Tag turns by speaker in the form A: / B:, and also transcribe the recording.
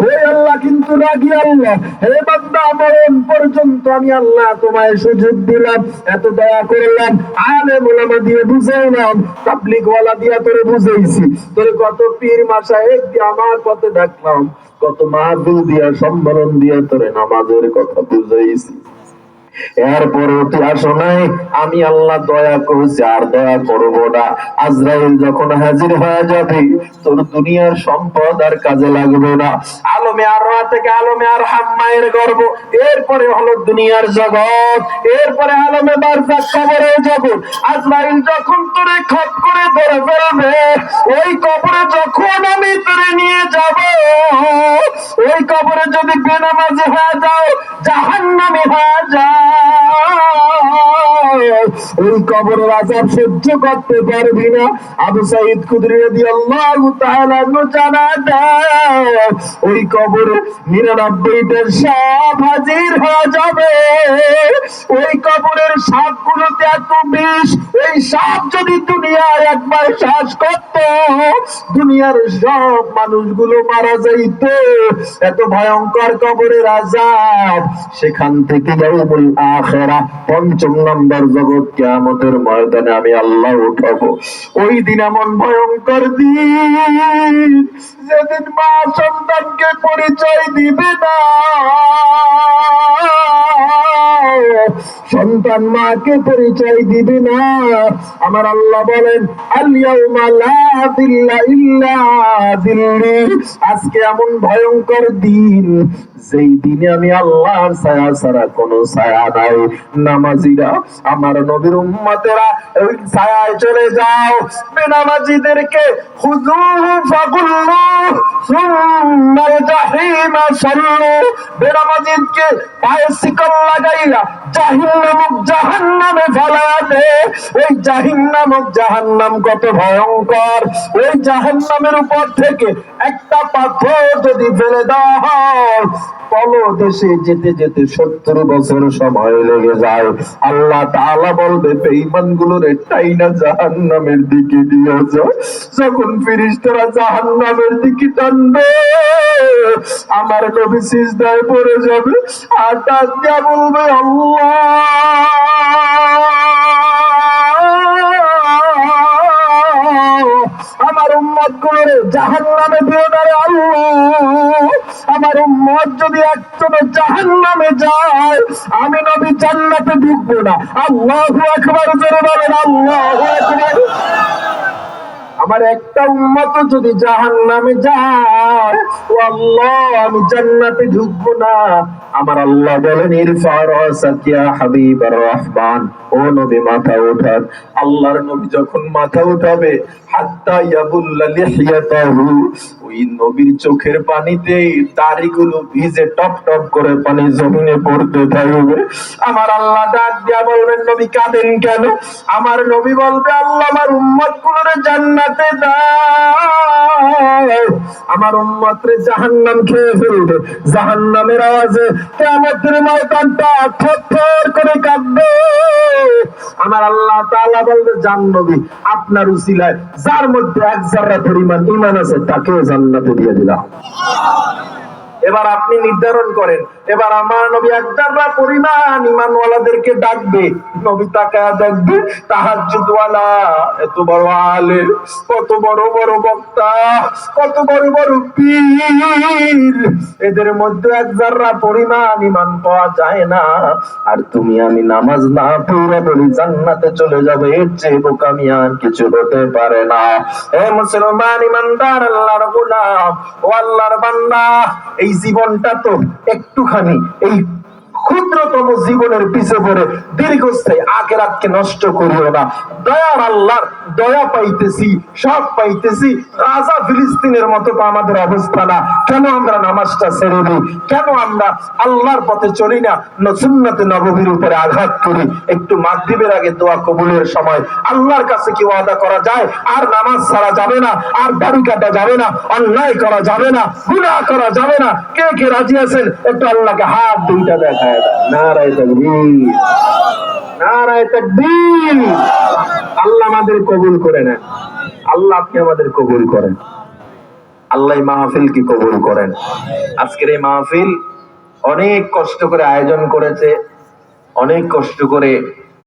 A: ওই আল্লাহ কিন্তু রাগী আল্লাহ। হে বান্দা, মরণ পর্যন্ত আমি আল্লাহ তোমায় সুযোগ দিলাম, এত দয়া করলাম, আলেম ওলামা দিয়ে বুঝাইলাম, তাবলীগ ওয়ালা দিয়া তোরে বুঝাইছি, তোরে কত পীর মাশায়েখ দিয়ে আমার পথে ডাকলাম, কত মাহফিল দিয়া সম্মেলন দিয়া তোরে নামাজের কথা বুঝাইছি, এরপরে তুই আসো নাই। আমি আল্লাহ দয়া করছি আর দয়া করবো না। আজরাইল যখন হাজির হয়ে যাবে, তোর দুনিয়ার সম্পদ আর কাজে লাগবে না। আলমে আর থেকে আলমে আর হাম্মায়ের গর্ব, এরপরে হলো দুনিয়ার জগৎ, এরপরে আলমে বারজাখ কবরের জগৎ। আজরাইল যখন তোরে খপ করে ধরে ফেলবে, ওই কবরে যখন আমি তোরে নিয়ে যাব, ওই কবরে যদি বেনামাজি হয়ে যাও, জাহান্নামী হয়ে যাও, ওই কবরের আযাব সহ্য করতে পারবি না। আবু সাঈদ খুদরি রাদিয়াল্লাহু তাআলা জানা দেয়, ওই কবরে 99টা সাপ হাজির হয়ে যাবে। ওই কবরের সাপগুলোতে এত বিষ, ওই সাপ যদি দুনিয়ায় একবার শ্বাস করত, দুনিয়ার সব মানুষগুলো মারা যাইত। এত ভয়ঙ্কর কবরের আযাব। সেখান থেকে ইয়াউমুল আখিরাহ, ৫ম নম্বর জগৎ, কিয়ামতের ময়দানে আমি আল্লাহ উঠাবো। ওই দিন এমন ভয়ঙ্কর দিন, যেদিন মা সন্তানকে পরিচয় দিবে না, সন্তান মাকে পরিচয় দিবে না। আমার আল্লাহ বলেন, আল ইয়াউমা লা যিল্লা ইল্লা যিল্লি, আজকে এমন ভয়ঙ্কর দিন, যেই দিনে আমি আল্লাহর ছায়া ছাড়া কোনো ছায়া নাই। নামাজিরা, আমার নবীর উম্মতেরা, ওই ছায়ায় চলে যাও। বেনামাজিদেরকে খুযুহু ফাগুল্লু সুম্মাল জাহিমা সাল্লু, বেনামাজিদকে পায়ে শিকল লাগাইয়া জাহান্নামে ফেলা দে। ওই জাহান্নাম কত ভয়ঙ্কর! ওই জাহান্নামের উপর থেকে একটা পাথর যদি ফেলে দেওয়া হয়, তলদেশে যেতে যেতে 70 বছর সময় লেগে যায়। আল্লাহ তাআলা বলবে, বেঈমানগুলোর টাইনা জাহান্নামের দিকে নিয়ে যাও। যখন ফেরেশতারা জাহান্নামের দিকে টানবে, আমার নবী সিজদায় পড়ে যাবে আর ডাক দিয়া বলবে, আমার উম্মত গুলোরে জাহান্নামে দিও না রে আল্লাহ। আমার উম্মত যদি একজন জাহান্নামে যায়, আমি নবী জান্নাতে ঢুকবো না। আল্লাহু আকবার, জোরে বলেন আল্লাহু আকবার। আমার একটা উম্মত যদি জাহান্নামে যায়, ও আল্লাহ, আমি জান্নাতে ঢুকবো না। আমার আল্লাহ বলেন, ইরফা রাসাক ইয়া হাবিবার রহমান, ও নবী মাথা উঠান। আল্লাহর নবী যখন মাথা উঠাবে, হাত্তা ইয়াবুল্লা লিহিয়াতাহু, ওই নবীর চোখের পানিতে দাড়িগুলো ভিজে টপ টপ করে পানি জমিনে পড়তে থাকবে। আমার আল্লাহ ডাক দিয়া বলবেন, নবী কাঁদেন কেন? আমার নবী বলবে, আল্লাহ, আমার উম্মত গুলোরে জান্নাতে দাও, আমার উম্মত রে জাহান্নাম খেয়ে ফেলবে। জাহান্নামের আওয়াজে কিয়ামতের ময়দানটা থরথর করে কাঁপবে। আমার আল্লাহ তাআলা বলবে, জান নবী, আপনার উসিলায় যার মধ্যে এক যারা পরিমাণ ঈমান আছে, তাকেও জান্নাতে দিয়ে দিলাম। এবার আপনি নির্ধারণ করেন, এবার আমার নবী এক যারা পরিমাণ ঈমানওয়ালাদেরকে ডাকবে। নবী তাকায়া দেখবে, তাহাজ্জুদ ওয়ালা, এত বড় আলেম, কত বড় বড় বক্তা, কত বড় বড় পীর, এদের মধ্যে এক যারা পরিমাণ ঈমান পাওয়া যায় না। আর তুমি আমি নামাজ না পড়ে বলি জান্নাতে চলে যাবে, এর চেয়ে বোকামি আর কিছু হতে পারে না। হে মুসলমান ঈমানদার, আল্লাহর গোলাম ও আল্লাহর বান্দা, এই জীবনটা তো একটুখানি, এই ক্ষুদ্রতম জীবনের পিছে পড়ে দীর্ঘস্থায়ী আখিরাতকে নষ্ট করিও না। দয়ার আল্লাহর দয়া পাইতেছি, সব পাইতেছি, গাজা ফিলিস্তিনের মতো তো আমাদের অবস্থা না। কেন আমরা নামাজটা ছেড়ে দিই? কেন আমরা আল্লাহর পথে চলি না? সুন্নাতে নববীর উপরে আঘাত করি। একটু মাগরিবের আগে দোয়া কবুলের সময় আল্লাহর কাছে কি ওয়াদা করা যায়? আর নামাজ ছাড়া যাবে না, আর দাড়ি কাটা যাবে না, অন্যায় করা যাবে না, গুনাহ করা যাবে না। কে কে রাজি আছেন? একটু আল্লাহকে হাত দুইটা দেখায় দেয়। নারায়ে তাকবীর, নারায়ে তাকবীর। আল্লাহ আমাদের কবুল করে নেন। আল্লাহ আপনি আমাদের কবুল করেন। আল্লাহ এই মাহফিল কি কবুল করেন। আজকের এই মাহফিল অনেক কষ্ট করে আয়োজন করেছে, অনেক কষ্ট করে